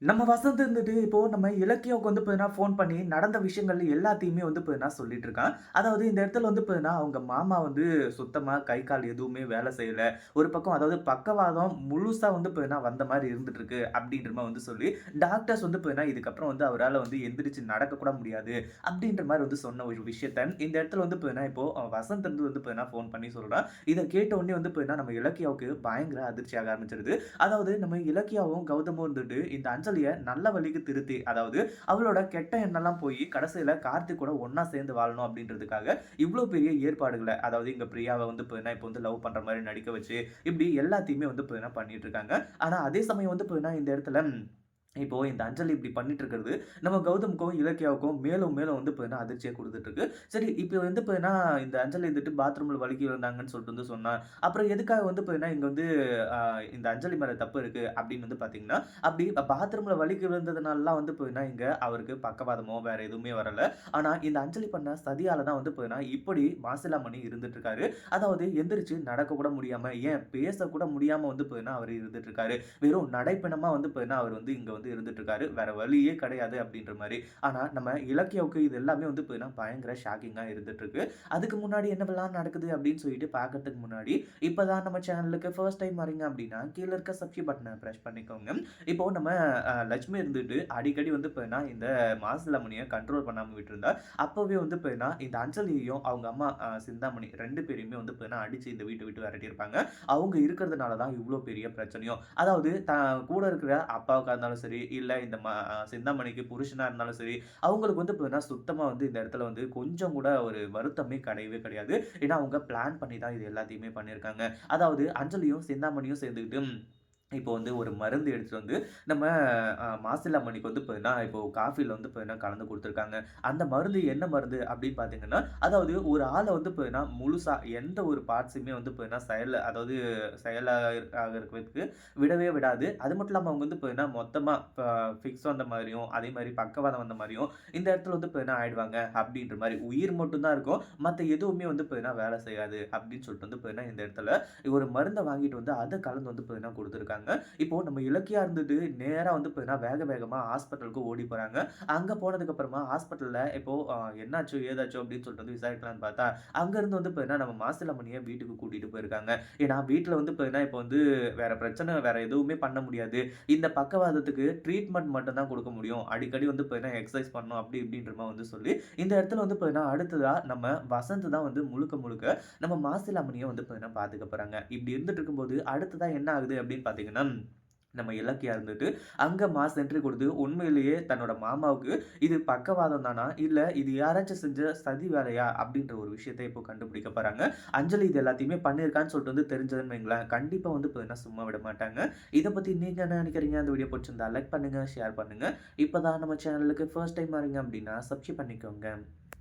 நம்ம வசந்த் இருந்துட்டு இப்போ நம்ம இலக்கியாவுக்கு வந்து பார்த்தீங்கன்னா, ஃபோன் பண்ணி நடந்த விஷயங்கள் எல்லாத்தையுமே வந்து பார்த்தீங்கன்னா சொல்லிட்டு இருக்கான். அதாவது இந்த இடத்துல வந்து பார்த்தீங்கன்னா, அவங்க மாமா வந்து சுத்தமா கை, கால் எதுவுமே வேலை செய்யல. ஒரு பக்கம் அதாவது பக்கவாதம் முழுசா வந்து பார்த்தீங்கன்னா வந்த மாரி இருந்துட்டு இருக்கு அப்படின்ற மாரி வந்து சொல்லி, டாக்டர்ஸ் வந்து பார்த்தீங்கன்னா, இதுக்கப்புறம் வந்து அவரால வந்து எந்திரிச்சு நடக்க கூட முடியாது. அப்படின்ற மாரி வந்து சொன்ன ஒரு விஷயத்த இந்த இடத்துல வந்து பார்த்தீங்கன்னா, இப்போ வசந்த் வந்து பார்த்தீங்கன்னா ஃபோன் பண்ணி சொல்றான். இத கேட்ட உடனே வந்து பார்த்தீங்கன்னா, நம்ம இலக்கியாவுக்கு பயங்கர அதிர்ச்சியாக ஆரம்பிச்சிருது. அதாவது நம்ம இலக்கியாவும், கௌதமும் இருந்துட்டு இந்த அஞ்சலிய நல்ல வழிக்கு திருத்தி, அதாவது அவளோட கெட்ட எண்ணம்லாம் போயி கடைசியில கார்த்திக் கூட ஒண்ணா சேர்ந்து வாழணும் அப்படின்றதுக்காக இவ்ளோ பெரிய ஏற்பாடுகள, அதாவது இங்க பிரியாவ வந்து பார்த்தீங்கன்னா, இப்போ வந்து லவ் பண்ற மாரி நடிக்க வச்சு, இப்படி எல்லாத்தையுமே வந்து பார்த்தீங்கன்னா பண்ணிட்டு இருக்காங்க. ஆனா அதே சமயம் வந்து பார்த்தீங்கன்னா, இந்த இடத்துல இப்போ இந்த அஞ்சலி இப்படி பண்ணிட்டு இருக்கிறது, நம்ம கௌதமுக்கும், இலக்கியாவுக்கும் மேலும் மேலும் வந்து பார்த்தீங்கன்னா அதிர்ச்சிய குடுத்துட்டு இருக்கு. சரி இப்ப வந்து பார்த்தீங்கன்னா, இந்த அஞ்சலி வந்துட்டு பாத்ரூம்ல வழுக்கி விழுந்தாங்கன்னு சொல்லிட்டு வந்து சொன்னா. அப்புறம் எதுக்காக வந்து பார்த்தீங்கன்னா, இங்க வந்து அ இந்த அஞ்சலி மேல தப்பு இருக்கு அப்படின்னு வந்து பார்த்தீங்கன்னா, அப்படி பாத்ரூம்ல வழுக்கி விழுந்ததுனாலலாம் வந்து பார்த்தீங்கன்னா, இங்க அவருக்கு பக்கவாதமோ வேற எதுவுமே வரல. ஆனா இந்த அஞ்சலி பண்ண சதியால தான் வந்து பார்த்தீங்கன்னா, இப்படி மாசிலாமணி இருந்துட்டு இருக்காரு. அதாவது எந்திரிச்சு நடக்க கூட முடியாம, ஏன் பேசக்கூட முடியாம வந்து பார்த்தீங்கன்னா, அவரு இருந்துட்டு இருக்காரு. வெறும் நடைப்பணமா வந்து பார்த்தீங்கன்னா, அவர் வந்து இங்க வந்து இருந்துட்டு இருக்காரு. வேற வழியே கிடையாது அப்படின்ற மாரி. ஆனா நம்ம இலக்கியாவுக்கு இது எல்லாமே வந்து பார்த்தீங்கன்னா, பயங்கர ஷாக்கிங்கா இருந்துட்டு இருக்கு. அதுக்கு முன்னாடி என்னவெல்லாம் நடக்குது அப்படின்னு சொல்லிட்டு பார்க்கறதுக்கு முன்னாடி, இப்ப தான் நம்ம சேனலுக்கு ஃபர்ஸ்ட் டைம் வரீங்க அப்படின்னா, கீழ இருக்க சப்ஸ்கிரைப் பட்டன பிரஸ் பண்ணிக்கோங்க. இப்போ நம்ம லட்சுமி இருந்துட்டு அடிக்கடி வந்து பார்த்தீங்கன்னா, இந்த மாசிலாமணிய கண்ட்ரோல் பண்ணாம விட்டிருந்தா. அப்பவே வந்து பார்த்தீங்கன்னா, இந்த அஞ்சலியையும் அவங்க அம்மா சிந்தாமணி 2 பேரையுமே வந்து பார்த்தீங்கன்னா, அடிச்சு இந்த வீட்ட விட்டு விரட்டியிருப்பாங்க. அவங்க இருக்கிறதுனால தான் இவ்ளோ பெரிய பிரச்சனையும். அதாவது கூட இருக்கிற அப்பாவுக்கா இருந்தாலும் சரி, இல்ல இந்த சிந்தாமணிக்கு புருஷனா இருந்தாலும் சரி, அவங்களுக்கு வந்து பார்த்தீங்கன்னா, சுத்தமா வந்து இந்த இடத்துல வந்து கொஞ்சம் கூட ஒரு வருத்தமே கிடையவே கிடையாது. ஏன்னா, அவங்க பிளான் பண்ணி தான் இது எல்லாத்தையுமே பண்ணியிருக்காங்க. அதாவது அஞ்சலியும், சிந்தாமணியும் சேர்ந்துக்கிட்டு இப்போ வந்து ஒரு மருந்து எடுத்துட்டு வந்து நம்ம மாசிலாமணிக்கு வந்து பார்த்தீங்கன்னா, இப்போ காஃபில வந்து பார்த்தீங்கன்னா கலந்து குடுத்துருக்காங்க. அந்த மருந்து என்ன மருந்து அப்படின்னு பார்த்தீங்கன்னா, அதாவது ஒரு ஆள வந்து பார்த்தீங்கன்னா, முழுசா எந்த ஒரு பார்ட்ஸுமே வந்து பார்த்தீங்கன்னா, அதாவது செயலா ஆகறதுக்கு விடவே விடாது. அது மட்டும் இல்லாம அவங்க வந்து பார்த்தீங்கன்னா, மொத்தமா ஃபிக்ஸ் வந்த மாரியும், அதே மாரி பக்கவாதம் வந்த மாரியும், இந்த இடத்துல வந்து பார்த்தீங்கன்னா ஆயிடுவாங்க அப்படின்ற மாரி. உயிர் மட்டும் தான் இருக்கும். மத்த எதுவுமே வந்து பார்த்தீங்கன்னா வேலை செய்யாது அப்படின்னு சொல்லிட்டு வந்து பார்த்தீங்கன்னா, இந்த இடத்துல ஒரு மருந்த வாங்கிட்டு வந்து அத கலந்து வந்து பார்த்தீங்கன்னா குடுத்துருக்காங்க. இப்போ நம்ம இலக்கியா இருந்துட்டு நேரா வந்து பார்த்தீங்கன்னா, வேக வேகமா ஹாஸ்பிட்டலுக்கு ஓடி போறாங்க. அங்க போனதுக்கு அப்புறமா ஹாஸ்பிட்டல்ல இப்போ என்னாச்சு, ஏதாச்சு அப்படின்னு சொல்லிட்டு வந்து விசாரிக்கலான்னு பார்த்தா, அங்க இருந்து வந்து பார்த்தீங்கன்னா, நம்ம மாசிலாமணிய வீட்டுக்கு கூட்டிட்டு போயிருக்காங்க. ஏன்னா வீட்ல வந்து பார்த்தீங்கன்னா, இப்போ வந்து வேற பிரச்சனை வேற எதுவுமே பண்ண முடியாது. இந்த பக்கவாதத்துக்கு ட்ரீட்மெண்ட் மட்டும் தான் குடுக்க முடியும். அடிக்கடி வந்து பார்த்தீங்கன்னா, எக்சர்சைஸ் பண்ணணும் அப்படி இப்படின்ற மாரி வந்து சொல்லி, இந்த இடத்துல வந்து பார்த்தீங்கன்னா, அடுத்ததா நம்ம வசந்த் தான் வந்து முழுக்க முழுக்க நம்ம மாசிலாமணிய வந்து பார்த்தீங்கன்னா, பார்த்துக்க போறாங்க. இப்படி இருந்துட்டு இருக்கும்போது, அடுத்ததா என்ன ஆகுது அப்படின்னு பார்த்தீங்கன்னா, நம்ம இலக்கியா இருந்துட்டு, அங்க மாஸ் என்ட்ரி குடுத்து, உண்மையிலேயே தன்னோட மாமாவுக்கு இது பக்கவாதம் தானா? இல்ல இது யாராச்சும் செஞ்ச சதி வேலையா? அப்படின்ற ஒரு விஷயத்த இப்போ கண்டுபிடிக்க போறாங்க. அஞ்சலி இது எல்லாத்தையுமே பண்ணியிருக்கான்னு சொல்லிட்டு வந்து தெரிஞ்சதுன்னு வைங்களேன், கண்டிப்பா வந்து பார்த்தீங்கன்னா, சும்மா விட மாட்டாங்க. இத பத்தி நீங்க என்ன நினைக்கிறீங்க? அந்த வீடியோ புடிச்சிருந்தா லைக் பண்ணுங்க, ஷேர் பண்ணுங்க. இப்ப தான் நம்ம சேனலுக்கு ஃபர்ஸ்ட் டைம் வரீங்க அப்படின்னா, சப்ஸ்கிரைப் பண்ணிக்கோங்க.